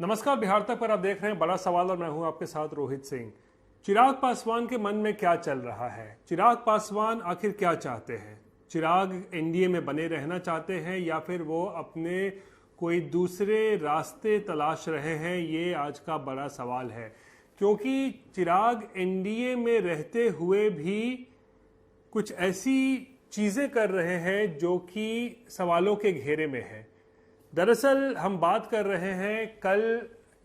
नमस्कार, बिहार तक पर आप देख रहे हैं बड़ा सवाल और मैं हूं आपके साथ रोहित सिंह। चिराग पासवान के मन में क्या चल रहा है? चिराग पासवान आखिर क्या चाहते हैं? चिराग एनडीए में बने रहना चाहते हैं या फिर वो अपने कोई दूसरे रास्ते तलाश रहे हैं? ये आज का बड़ा सवाल है, क्योंकि चिराग एनडीए में रहते हुए भी कुछ ऐसी चीजें कर रहे हैं जो कि सवालों के घेरे में है। दरअसल हम बात कर रहे हैं कल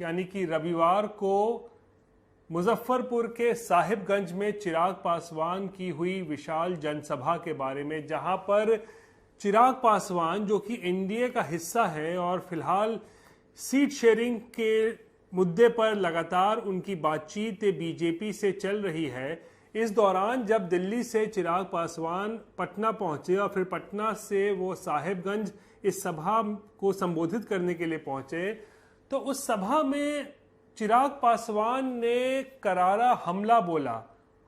यानी कि रविवार को मुजफ्फरपुर के साहिबगंज में चिराग पासवान की हुई विशाल जनसभा के बारे में, जहां पर चिराग पासवान जो कि एनडीए का हिस्सा है और फिलहाल सीट शेयरिंग के मुद्दे पर लगातार उनकी बातचीत बीजेपी से चल रही है। इस दौरान जब दिल्ली से चिराग पासवान पटना पहुंचे और फिर पटना से वो साहिबगंज इस सभा को संबोधित करने के लिए पहुंचे, तो उस सभा में चिराग पासवान ने करारा हमला बोला।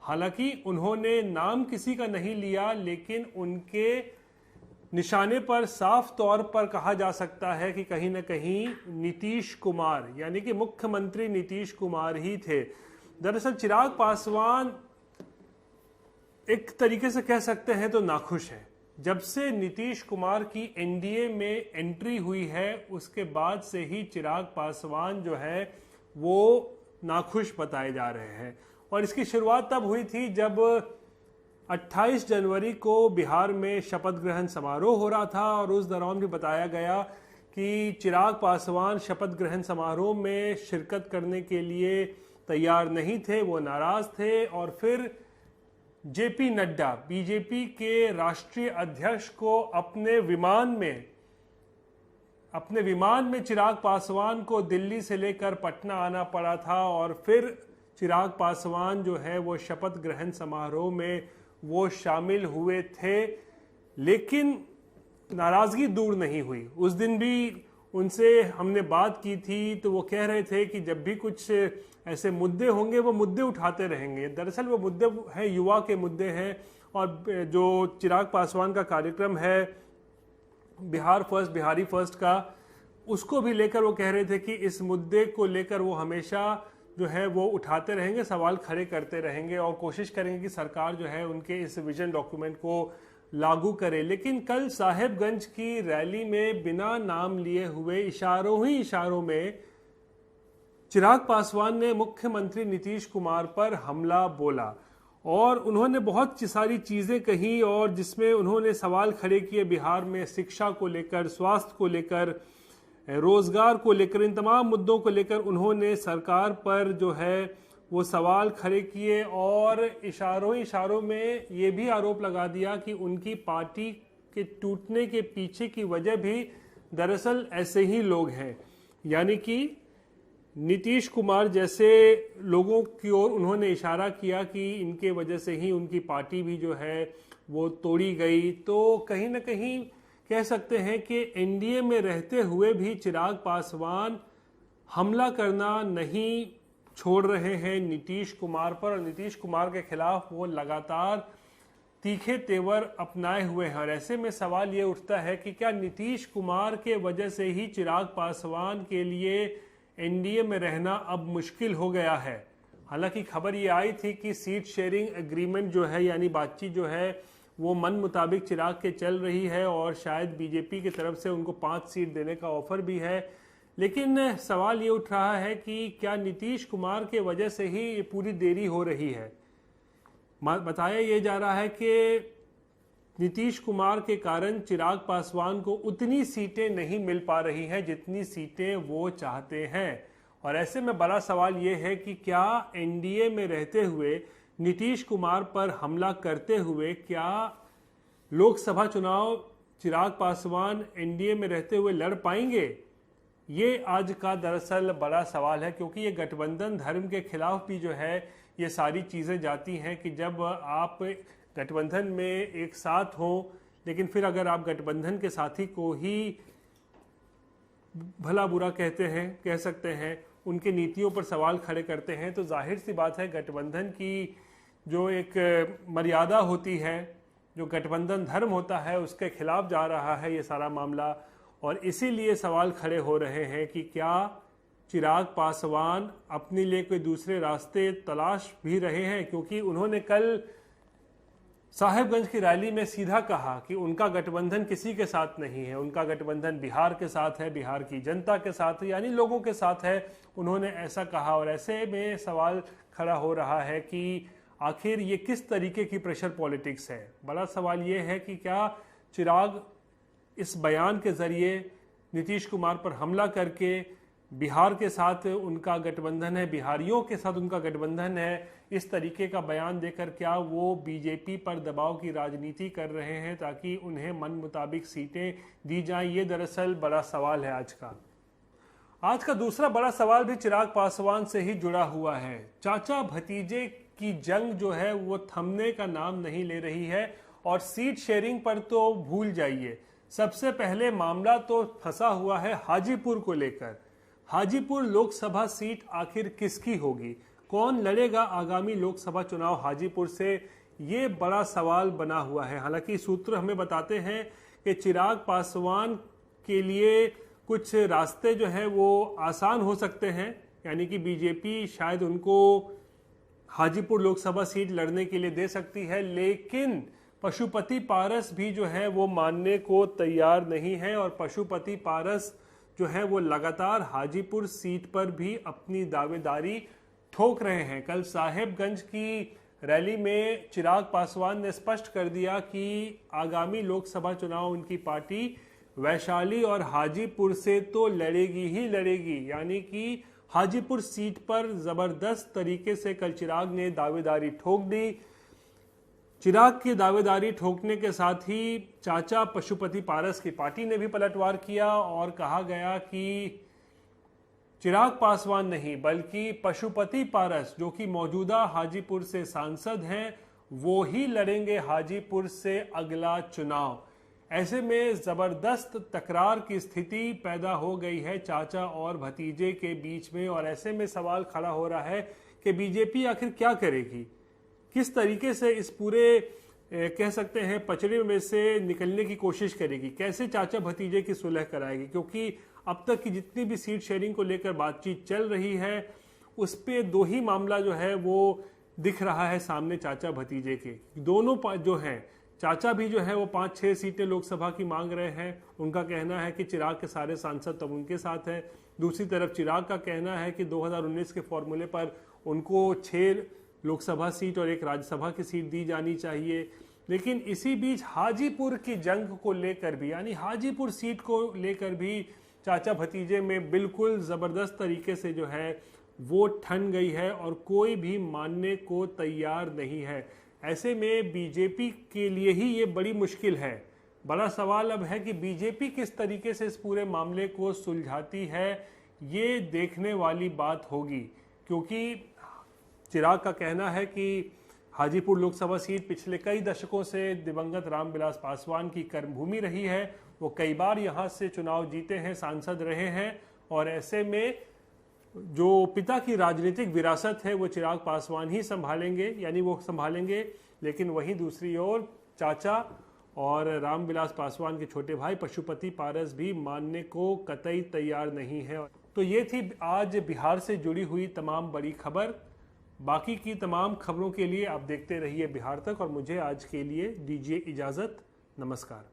हालांकि उन्होंने नाम किसी का नहीं लिया, लेकिन उनके निशाने पर साफ तौर पर कहा जा सकता है कि कहीं ना कहीं नीतीश कुमार यानी कि मुख्यमंत्री नीतीश कुमार ही थे। दरअसल चिराग पासवान एक तरीके से कह सकते हैं तो नाखुश है। जब से नीतीश कुमार की एनडीए में एंट्री हुई है, उसके बाद से ही चिराग पासवान जो है वो नाखुश बताए जा रहे हैं। और इसकी शुरुआत तब हुई थी जब 28 जनवरी को बिहार में शपथ ग्रहण समारोह हो रहा था और उस दौरान भी बताया गया कि चिराग पासवान शपथ ग्रहण समारोह में शिरकत करने के लिए तैयार नहीं थे, वो नाराज थे। और फिर जेपी नड्डा बीजेपी के राष्ट्रीय अध्यक्ष को अपने विमान में चिराग पासवान को दिल्ली से लेकर पटना आना पड़ा था और फिर चिराग पासवान जो है वो शपथ ग्रहण समारोह में वो शामिल हुए थे। लेकिन नाराजगी दूर नहीं हुई। उस दिन भी उनसे हमने बात की थी तो वो कह रहे थे कि जब भी कुछ ऐसे मुद्दे होंगे वो मुद्दे उठाते रहेंगे। दरअसल वो मुद्दे हैं, युवा के मुद्दे हैं। और जो चिराग पासवान का कार्यक्रम है बिहार फर्स्ट बिहारी फर्स्ट का, उसको भी लेकर वो कह रहे थे कि इस मुद्दे को लेकर वो हमेशा जो है वो उठाते रहेंगे, सवाल खड़े करते रहेंगे और कोशिश करेंगे कि सरकार जो है उनके इस विजन डॉक्यूमेंट को लागू करे। लेकिन कल साहिबगंज की रैली में बिना नाम लिए हुए इशारों ही इशारों में चिराग पासवान ने मुख्यमंत्री नीतीश कुमार पर हमला बोला और उन्होंने बहुत सारी चीजें कही और जिसमें उन्होंने सवाल खड़े किए बिहार में शिक्षा को लेकर, स्वास्थ्य को लेकर, रोजगार को लेकर, इन तमाम मुद्दों को लेकर उन्होंने सरकार पर जो है वो सवाल खड़े किए और इशारों में ये भी आरोप लगा दिया कि उनकी पार्टी के टूटने के पीछे की वजह भी दरअसल ऐसे ही लोग हैं, यानी कि नीतीश कुमार जैसे लोगों की ओर उन्होंने इशारा किया कि इनके वजह से ही उनकी पार्टी भी जो है वो तोड़ी गई। तो कहीं ना कहीं कह सकते हैं कि एनडीए में रहते हुए भी चिराग पासवान हमला करना नहीं छोड़ रहे हैं नीतीश कुमार पर और नीतीश कुमार के खिलाफ वो लगातार तीखे तेवर अपनाए हुए हैं। और ऐसे में सवाल ये उठता है कि क्या नीतीश कुमार के वजह से ही चिराग पासवान के लिए एनडीए में रहना अब मुश्किल हो गया है? हालांकि खबर ये आई थी कि सीट शेयरिंग एग्रीमेंट जो है यानी बातचीत जो है वो मन मुताबिक चिराग के चल रही है और शायद बीजेपी की तरफ से उनको 5 सीट देने का ऑफर भी है। लेकिन सवाल ये उठ रहा है कि क्या नीतीश कुमार के वजह से ही ये पूरी देरी हो रही है? बताया ये जा रहा है कि नीतीश कुमार के कारण चिराग पासवान को उतनी सीटें नहीं मिल पा रही हैं जितनी सीटें वो चाहते हैं। और ऐसे में बड़ा सवाल ये है कि क्या एनडीए में रहते हुए नीतीश कुमार पर हमला करते हुए क्या लोकसभा चुनाव चिराग पासवान एनडीए में रहते हुए लड़ पाएंगे? ये आज का दरअसल बड़ा सवाल है, क्योंकि ये गठबंधन धर्म के खिलाफ भी जो है ये सारी चीजें जाती हैं कि जब आप गठबंधन में एक साथ हो लेकिन फिर अगर आप गठबंधन के साथी को ही भला बुरा कहते हैं, कह सकते हैं, उनके नीतियों पर सवाल खड़े करते हैं, तो जाहिर सी बात है गठबंधन की जो एक मर्यादा होती है, जो गठबंधन धर्म होता है, उसके खिलाफ जा रहा है ये सारा मामला। और इसीलिए सवाल खड़े हो रहे हैं कि क्या चिराग पासवान अपने लिए कोई दूसरे रास्ते तलाश भी रहे हैं, क्योंकि उन्होंने कल साहेबगंज की रैली में सीधा कहा कि उनका गठबंधन किसी के साथ नहीं है, उनका गठबंधन बिहार के साथ है, बिहार की जनता के साथ है, यानी लोगों के साथ है। उन्होंने ऐसा कहा और ऐसे में सवाल खड़ा हो रहा है कि आखिर ये किस तरीके की प्रेशर पॉलिटिक्स है। बड़ा सवाल ये है कि क्या चिराग इस बयान के जरिए नीतीश कुमार पर हमला करके बिहार के साथ उनका गठबंधन है, बिहारियों के साथ उनका गठबंधन है, इस तरीके का बयान देकर क्या वो बीजेपी पर दबाव की राजनीति कर रहे हैं ताकि उन्हें मन मुताबिक सीटें दी जाएं? ये दरअसल बड़ा सवाल है आज का दूसरा बड़ा सवाल भी चिराग पासवान से ही जुड़ा हुआ है। चाचा भतीजे की जंग जो है वो थमने का नाम नहीं ले रही है और सीट शेयरिंग पर तो भूल जाइए। सबसे पहले मामला तो फंसा हुआ है हाजीपुर को लेकर। हाजीपुर लोकसभा सीट आखिर किसकी होगी, कौन लड़ेगा आगामी लोकसभा चुनाव हाजीपुर से, ये बड़ा सवाल बना हुआ है। हालांकि सूत्र हमें बताते हैं कि चिराग पासवान के लिए कुछ रास्ते जो है वो आसान हो सकते हैं, यानी कि बीजेपी शायद उनको हाजीपुर लोकसभा सीट लड़ने के लिए दे सकती है, लेकिन पशुपति पारस भी जो है वो मानने को तैयार नहीं है और पशुपति पारस जो है वो लगातार हाजीपुर सीट पर भी अपनी दावेदारी ठोक रहे हैं। कल साहेबगंज की रैली में चिराग पासवान ने स्पष्ट कर दिया कि आगामी लोकसभा चुनाव उनकी पार्टी वैशाली और हाजीपुर से तो लड़ेगी ही लड़ेगी, यानी कि हाजीपुर सीट पर जबरदस्त तरीके से कल चिराग ने दावेदारी ठोक दी। चिराग की दावेदारी ठोकने के साथ ही चाचा पशुपति पारस की पार्टी ने भी पलटवार किया और कहा गया कि चिराग पासवान नहीं बल्कि पशुपति पारस जो कि मौजूदा हाजीपुर से सांसद हैं वो ही लड़ेंगे हाजीपुर से अगला चुनाव। ऐसे में जबरदस्त तकरार की स्थिति पैदा हो गई है चाचा और भतीजे के बीच में और ऐसे में सवाल खड़ा हो रहा है कि बीजेपी आखिर क्या करेगी, किस तरीके से इस पूरे कह सकते हैं पचड़े में से निकलने की कोशिश करेगी, कैसे चाचा भतीजे की सुलह कराएगी। क्योंकि अब तक की जितनी भी सीट शेयरिंग को लेकर बातचीत चल रही है उस पे दो ही मामला जो है वो दिख रहा है सामने चाचा भतीजे के। दोनों जो हैं, चाचा भी जो है वो 5-6 सीटें लोकसभा की मांग रहे हैं, उनका कहना है कि चिराग के सारे सांसद तब उनके साथ हैं। दूसरी तरफ चिराग का कहना है कि 2019 के फॉर्मूले पर उनको 6 लोकसभा सीट और 1 राज्यसभा की सीट दी जानी चाहिए। लेकिन इसी बीच हाजीपुर की जंग को लेकर भी, यानी हाजीपुर सीट को लेकर भी चाचा भतीजे में बिल्कुल जबरदस्त तरीके से जो है वो ठन गई है और कोई भी मानने को तैयार नहीं है। ऐसे में बीजेपी के लिए ही ये बड़ी मुश्किल है। बड़ा सवाल अब है कि बीजेपी किस तरीके से इस पूरे मामले को सुलझाती है, ये देखने वाली बात होगी। क्योंकि चिराग का कहना है कि हाजीपुर लोकसभा सीट पिछले कई दशकों से दिवंगत रामविलास पासवान की कर्मभूमि रही है, वो कई बार यहाँ से चुनाव जीते हैं, सांसद रहे हैं और ऐसे में जो पिता की राजनीतिक विरासत है वो चिराग पासवान ही संभालेंगे, यानी वो संभालेंगे। लेकिन वहीं दूसरी ओर चाचा और रामविलास पासवान के छोटे भाई पशुपति पारस भी मानने को कतई तैयार नहीं है। तो ये थी आज बिहार से जुड़ी हुई तमाम बड़ी खबर। बाकी की तमाम खबरों के लिए आप देखते रहिए बिहार तक और मुझे आज के लिए दीजिए इजाज़त। नमस्कार।